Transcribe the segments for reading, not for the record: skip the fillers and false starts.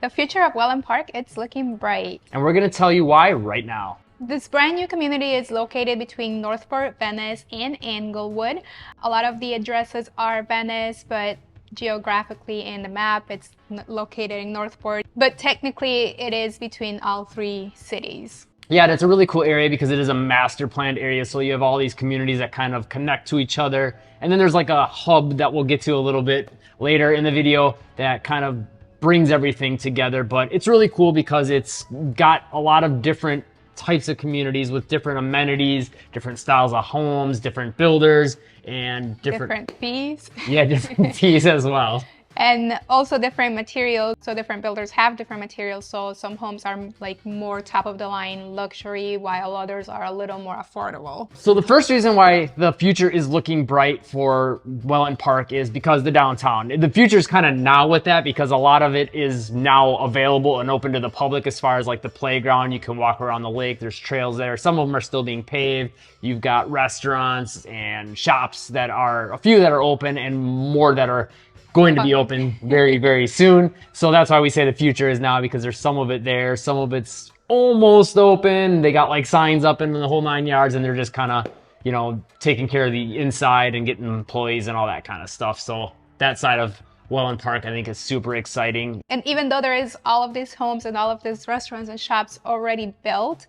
The future of Wellen Park, it's looking bright. And we're going to tell you why right now. This brand new community is located between Northport, Venice, and Englewood. A lot of the addresses are Venice, but geographically in the map, it's located in Northport. But technically, it is between all three cities. Yeah, that's a really cool area because it is a master planned area. So you have all these communities that kind of connect to each other. And then there's like a hub that we'll get to a little bit later in the video that kind of brings everything together. But it's really cool because it's got a lot of different types of communities with different amenities, different styles of homes, different builders, and different fees. Yeah, different fees as well. And also different materials. So different builders have different materials. So some homes are like more top of the line luxury, while others are a little more affordable. So the first reason why the future is looking bright for Wellen Park is because the downtown. The future is kind of now with that because a lot of it is now available and open to the public as far as like the playground. You can walk around the lake. There's trails there. Some of them are still being paved. You've got restaurants and shops that are, a few that are open and more that are going to be open very, very soon. So that's why we say the future is now, because there's some of it there. Some of it's almost open. They got like signs up in the whole 9 yards, and they're just kind of, you know, taking care of the inside and getting employees and all that kind of stuff. So that side of Wellen Park, I think, is super exciting. And even though there is all of these homes and all of these restaurants and shops already built,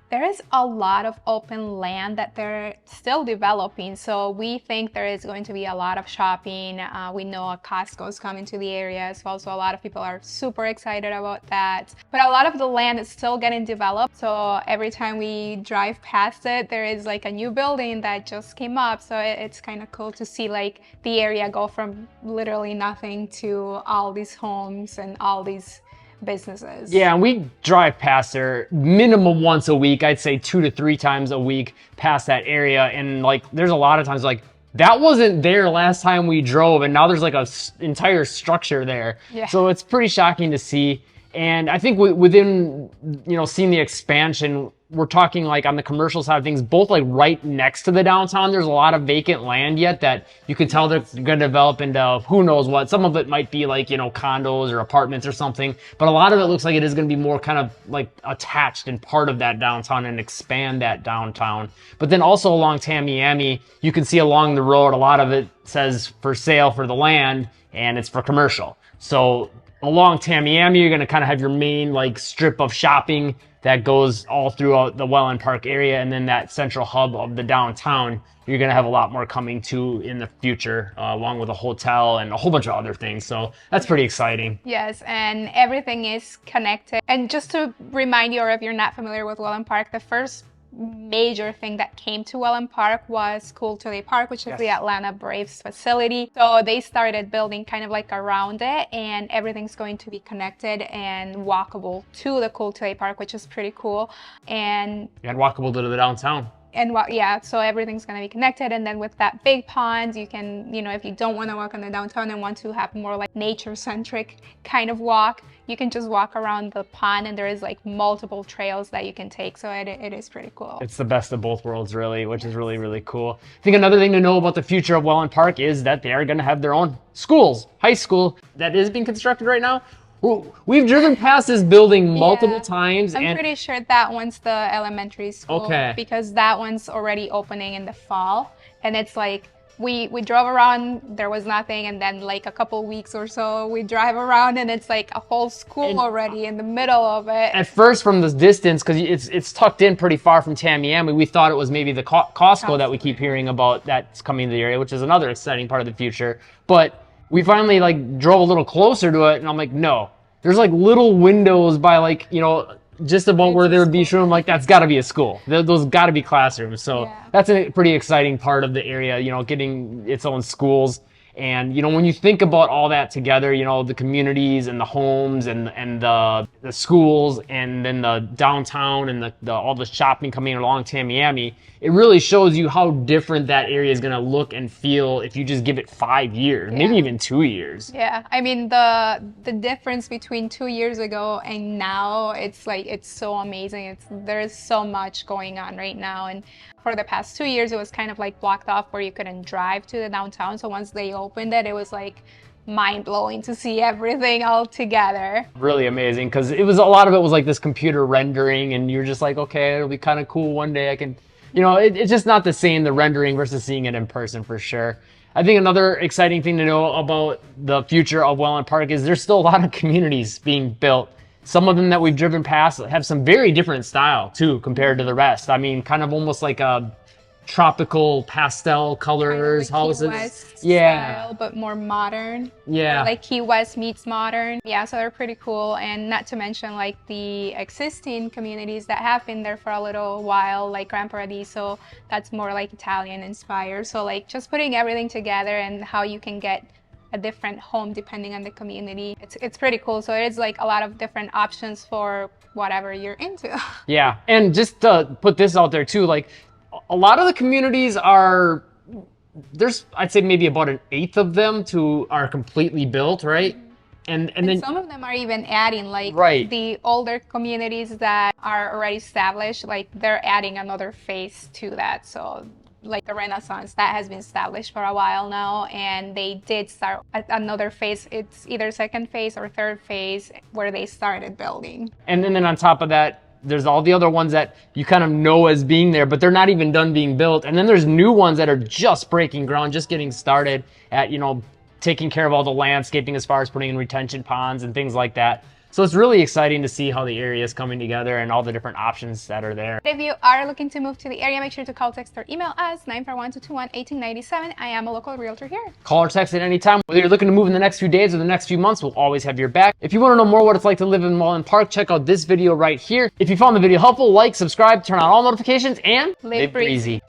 there is a lot of open land that they're still developing. So we think there is going to be a lot of shopping. We know a Costco is coming to the area as well. So a lot of people are super excited about that. But a lot of the land is still getting developed. So every time we drive past it, there is like a new building that just came up. So it's kind of cool to see like the area go from literally nothing to all these homes and all these businesses. Yeah, and we drive past there minimum once a week. I'd say 2 to 3 times a week past that area. And like, there's a lot of times like, that wasn't there last time we drove, and now there's like a entire structure there. Yeah. So it's pretty shocking to see. And I think within, you know, seeing the expansion, we're talking like on the commercial side of things, both like right next to the downtown, there's a lot of vacant land yet that you can tell they're going to develop into who knows what. Some of it might be like, you know, condos or apartments or something, but a lot of it looks like it is going to be more kind of like attached and part of that downtown and expand that downtown. But then also along Tamiami, you can see along the road, a lot of it says for sale for the land, and it's for commercial. So along Tamiami, you're going to kind of have your main like strip of shopping that goes all throughout the Wellen Park area, and then that central hub of the downtown, you're going to have a lot more coming to in the future, along with a hotel and a whole bunch of other things. So that's pretty exciting. Yes, and everything is connected. And just to remind you, or if you're not familiar with Wellen Park, the first major thing that came to Wellen Park was Cooltoday Park, which is the Atlanta Braves facility. So they started building kind of like around it, and everything's going to be connected and walkable to the Cooltoday Park, which is pretty cool. And walkable to the downtown. And yeah, so everything's going to be connected. And then with that big pond, you can, you know, if you don't want to walk on the downtown and want to have more like nature-centric kind of walk, you can just walk around the pond, and there is like multiple trails that you can take. So it is pretty cool. It's the best of both worlds, really, which is really, really cool. I think another thing to know about the future of Wellen Park is that they are going to have their own schools, high school that is being constructed right now. We've driven past this building multiple times. I'm pretty sure that one's the elementary school. Okay. Because that one's already opening in the fall. And it's like, we drove around, there was nothing. And then like a couple weeks or so, we drive around and it's like a whole school already in the middle of it. At first from this distance, because it's tucked in pretty far from Tamiami, we thought it was maybe the Costco that we keep hearing about that's coming to the area, which is another exciting part of the future. But we finally like drove a little closer to it, and I'm like, no, there's like little windows by like, you know, just about where there would be room. Like, that's got to be a school. Those got to be classrooms. So that's a pretty exciting part of the area, you know, getting its own schools. And, you know, when you think about all that together, you know, the communities and the homes and the schools and then the downtown and all the shopping coming along Tamiami, it really shows you how different that area is going to look and feel if you just give it 5 years, maybe even 2 years. Yeah, I mean, the difference between 2 years ago and now, it's like, it's so amazing. There's so much going on right now. And for the past 2 years, it was kind of like blocked off where you couldn't drive to the downtown. So once they opened it, it was like mind-blowing to see everything all together. Really amazing, because it was a lot of it was like this computer rendering, and you're just like, okay, it'll be kind of cool one day I can, you know, it's just not the same, the rendering versus seeing it in person for sure. I think another exciting thing to know about the future of Wellen Park is there's still a lot of communities being built. Some of them that we've driven past have some very different style too compared to the rest. I mean, kind of almost like a tropical pastel colors, kind of like houses. Key West Yeah. style, but more modern. Yeah. Or like Key West meets modern. Yeah, so they're pretty cool. And not to mention like the existing communities that have been there for a little while, like Gran Paradiso, that's more like Italian inspired. So like just putting everything together and how you can get a different home depending on the community. It's pretty cool. So it's like a lot of different options for whatever you're into. Yeah. And just to put this out there too, like a lot of the communities are, there's, I'd say maybe about an eighth of them are completely built, right? And then some of them are even adding, like right. the older communities that are already established, like they're adding another phase to that. So like the Renaissance, that has been established for a while now, and they did start another phase. It's either second phase or third phase where they started building. And then on top of that, there's all the other ones that you kind of know as being there, but they're not even done being built. And then there's new ones that are just breaking ground, just getting started at, you know, taking care of all the landscaping as far as putting in retention ponds and things like that. So it's really exciting to see how the area is coming together and all the different options that are there. If you are looking to move to the area, make sure to call, text, or email us 941-221-1897. I am a local realtor here. Call or text at any time. Whether you're looking to move in the next few days or the next few months, we'll always have your back. If you want to know more what it's like to live in Wellen Park, check out this video right here. If you found the video helpful, like, subscribe, turn on all notifications, and Live breezy.